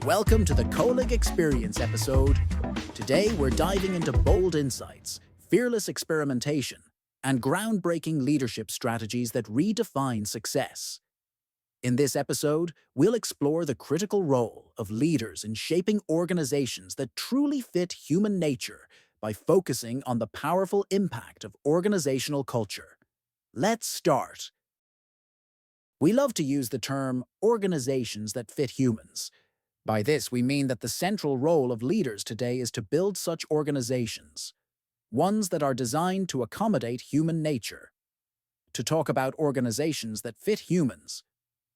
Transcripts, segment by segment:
Welcome to the Colleague Experience episode. Today we're diving into bold insights, fearless experimentation, and groundbreaking leadership strategies that redefine success. In this episode, we'll explore the critical role of leaders in shaping organizations that truly fit human nature by focusing on the powerful impact of organizational culture. Let's start. We love to use the term organizations that fit humans. By this, we mean that the central role of leaders today is to build such organizations, ones that are designed to accommodate human nature. To talk about organizations that fit humans,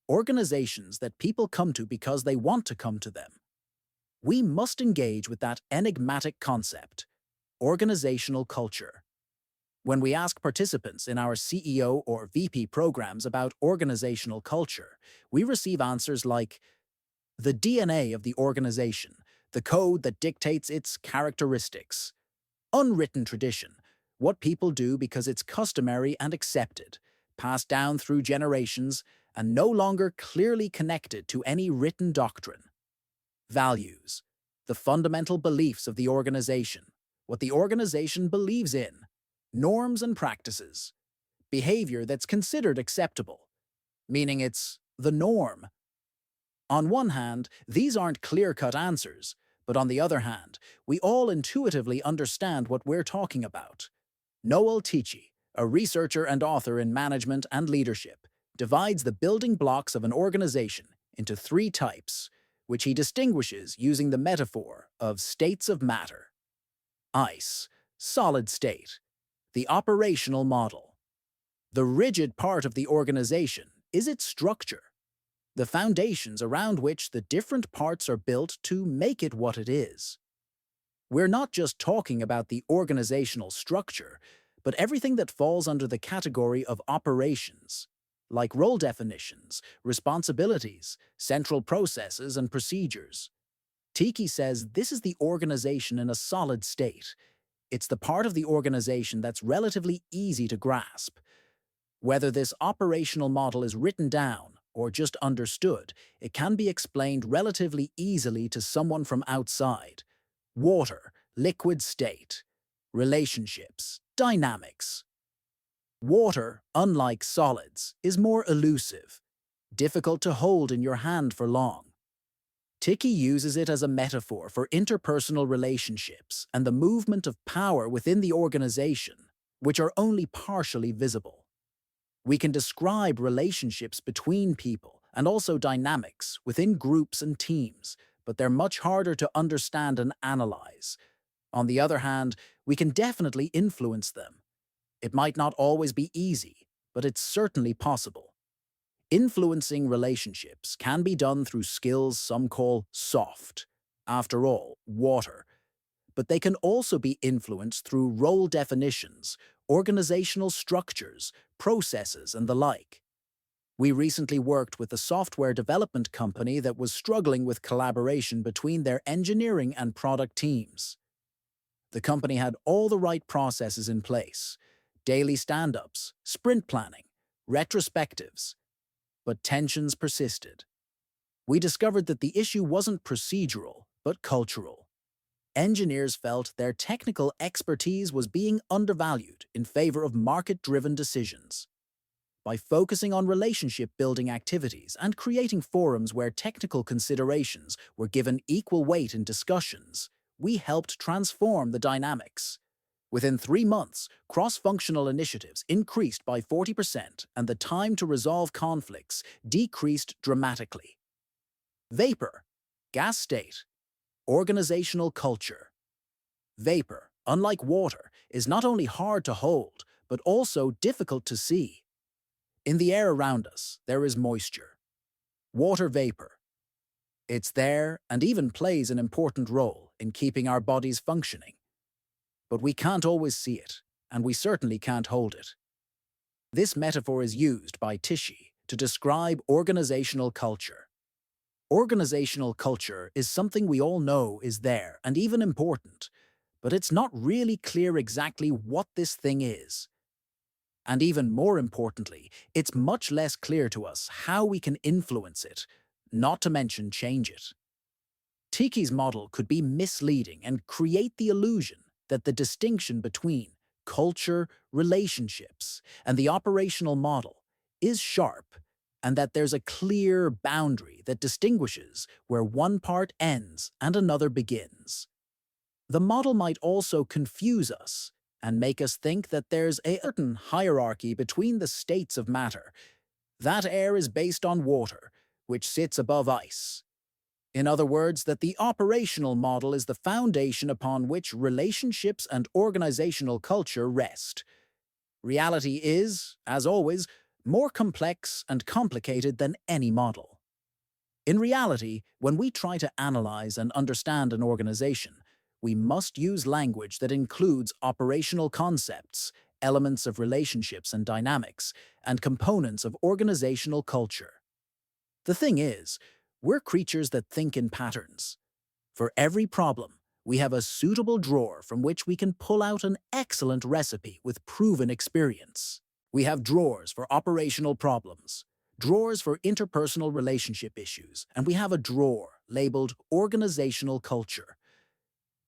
organizations that people come to because they want to come to them, we must engage with that enigmatic concept, organizational culture. When we ask participants in our CEO or VP programs about organizational culture, we receive answers like, the DNA of the organization, the code that dictates its characteristics. Unwritten tradition, what people do because it's customary and accepted, passed down through generations, and no longer clearly connected to any written doctrine. Values, the fundamental beliefs of the organization, what the organization believes in. Norms and practices, behavior that's considered acceptable, meaning it's the norm. On one hand, these aren't clear-cut answers, but on the other hand, we all intuitively understand what we're talking about. Noel Tichy, a researcher and author in management and leadership, divides the building blocks of an organization into three types, which he distinguishes using the metaphor of states of matter. ICE, solid state, the operational model. The rigid part of the organization is its structure, the foundations around which the different parts are built to make it what it is. We're not just talking about the organizational structure, but everything that falls under the category of operations, like role definitions, responsibilities, central processes, and procedures. Tichy says this is the organization in a solid state. It's the part of the organization that's relatively easy to grasp. Whether this operational model is written down or just understood, it can be explained relatively easily to someone from outside. Water, liquid state. Relationships, dynamics. Water, unlike solids, is more elusive, difficult to hold in your hand for long. Tichy uses it as a metaphor for interpersonal relationships and the movement of power within the organization, which are only partially visible. We can describe relationships between people and also dynamics within groups and teams, but they're much harder to understand and analyze. On the other hand, we can definitely influence them. It might not always be easy, but it's certainly possible. Influencing relationships can be done through skills some call soft, after all, water, but they can also be influenced through role definitions, organizational structures, processes, and the like. We recently worked with a software development company that was struggling with collaboration between their engineering and product teams. The company had all the right processes in place, daily stand-ups, sprint planning, retrospectives, but tensions persisted. We discovered that the issue wasn't procedural, but cultural. Engineers felt their technical expertise was being undervalued in favor of market-driven decisions. By focusing on relationship-building activities and creating forums where technical considerations were given equal weight in discussions, we helped transform the dynamics. Within 3 months, cross-functional initiatives increased by 40% and the time to resolve conflicts decreased dramatically. Vapor, gas state. Organizational culture. Vapor, unlike water, is not only hard to hold, but also difficult to see. In the air around us, there is moisture. Water vapor. It's there and even plays an important role in keeping our bodies functioning. But we can't always see it, and we certainly can't hold it. This metaphor is used by Tichy to describe organizational culture. Organizational culture is something we all know is there and even important, but it's not really clear exactly what this thing is. And even more importantly, it's much less clear to us how we can influence it, not to mention change it. Tichy's model could be misleading and create the illusion that the distinction between culture, relationships, and the operational model is sharp, and that there's a clear boundary that distinguishes where one part ends and another begins. The model might also confuse us and make us think that there's a certain hierarchy between the states of matter. That air is based on water, which sits above ice. In other words, that the operational model is the foundation upon which relationships and organizational culture rest. Reality is, as always, more complex and complicated than any model. In reality, when we try to analyze and understand an organization, we must use language that includes operational concepts, elements of relationships and dynamics, and components of organizational culture. The thing is, we're creatures that think in patterns. For every problem, we have a suitable drawer from which we can pull out an excellent recipe with proven experience. We have drawers for operational problems, drawers for interpersonal relationship issues, and we have a drawer labeled organizational culture.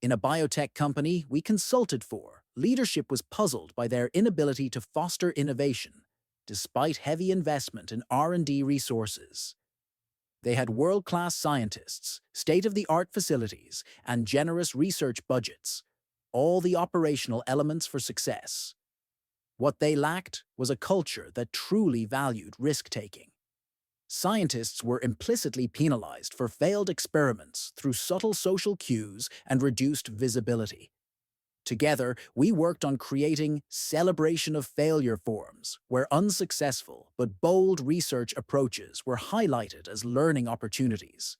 In a biotech company we consulted for, leadership was puzzled by their inability to foster innovation, despite heavy investment in R&D resources. They had world-class scientists, state-of-the-art facilities, and generous research budgets, all the operational elements for success. What they lacked was a culture that truly valued risk-taking. Scientists were implicitly penalized for failed experiments through subtle social cues and reduced visibility. Together, we worked on creating celebration of failure forums, where unsuccessful but bold research approaches were highlighted as learning opportunities.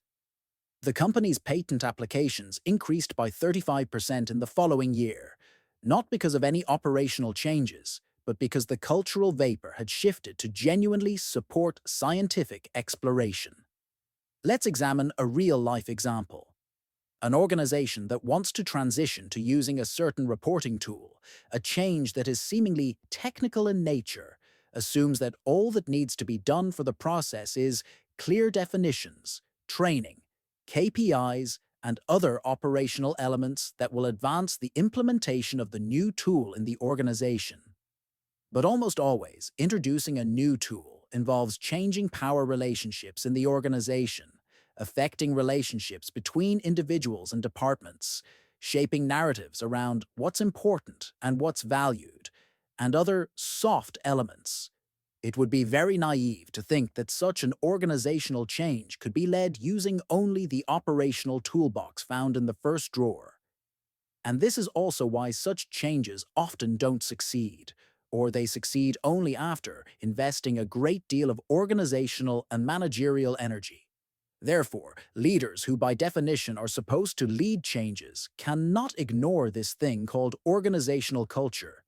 The company's patent applications increased by 35% in the following year, not because of any operational changes, but because the cultural vapor had shifted to genuinely support scientific exploration. Let's examine a real-life example. An organization that wants to transition to using a certain reporting tool, a change that is seemingly technical in nature, assumes that all that needs to be done for the process is clear definitions, training, KPIs, and other operational elements that will advance the implementation of the new tool in the organization. But almost always, introducing a new tool involves changing power relationships in the organization, affecting relationships between individuals and departments, shaping narratives around what's important and what's valued, and other soft elements. It would be very naive to think that such an organizational change could be led using only the operational toolbox found in the first drawer. And this is also why such changes often don't succeed, or they succeed only after investing a great deal of organizational and managerial energy. Therefore, leaders who by definition are supposed to lead changes cannot ignore this thing called organizational culture.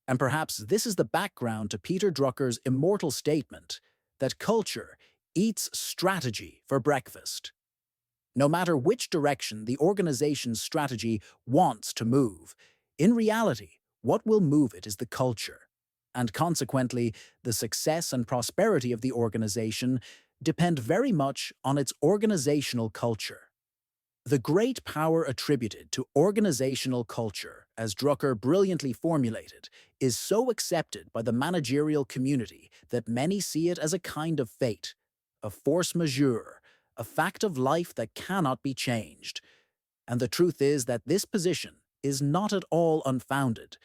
And perhaps this is the background to Peter Drucker's immortal statement that culture eats strategy for breakfast. No matter which direction the organization's strategy wants to move, in reality, what will move it is the culture. And consequently, the success and prosperity of the organization depend very much on its organizational culture. The great power attributed to organizational culture, as Drucker brilliantly formulated, is so accepted by the managerial community that many see it as a kind of fate, a force majeure, a fact of life that cannot be changed. And the truth is that this position is not at all unfounded.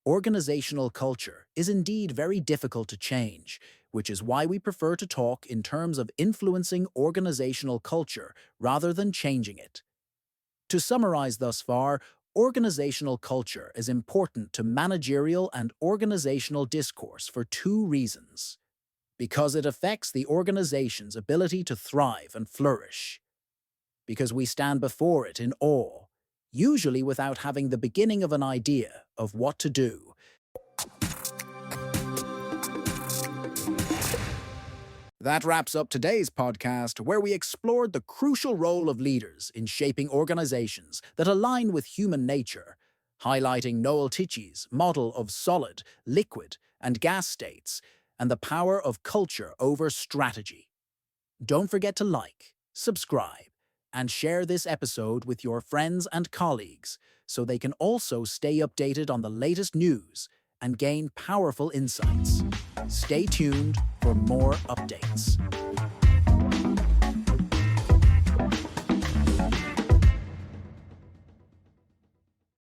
Organizational culture is indeed very difficult to change, which is why we prefer to talk in terms of influencing organizational culture rather than changing it. To summarize thus far, organizational culture is important to managerial and organizational discourse for two reasons. Because it affects the organization's ability to thrive and flourish. Because we stand before it in awe, usually without having the beginning of an idea of what to do. That wraps up today's podcast, where we explored the crucial role of leaders in shaping organizations that align with human nature, highlighting Noel Tichy's model of solid, liquid, and gas states, and the power of culture over strategy. Don't forget to like, subscribe, and share this episode with your friends and colleagues so they can also stay updated on the latest news and gain powerful insights. Stay tuned for more updates.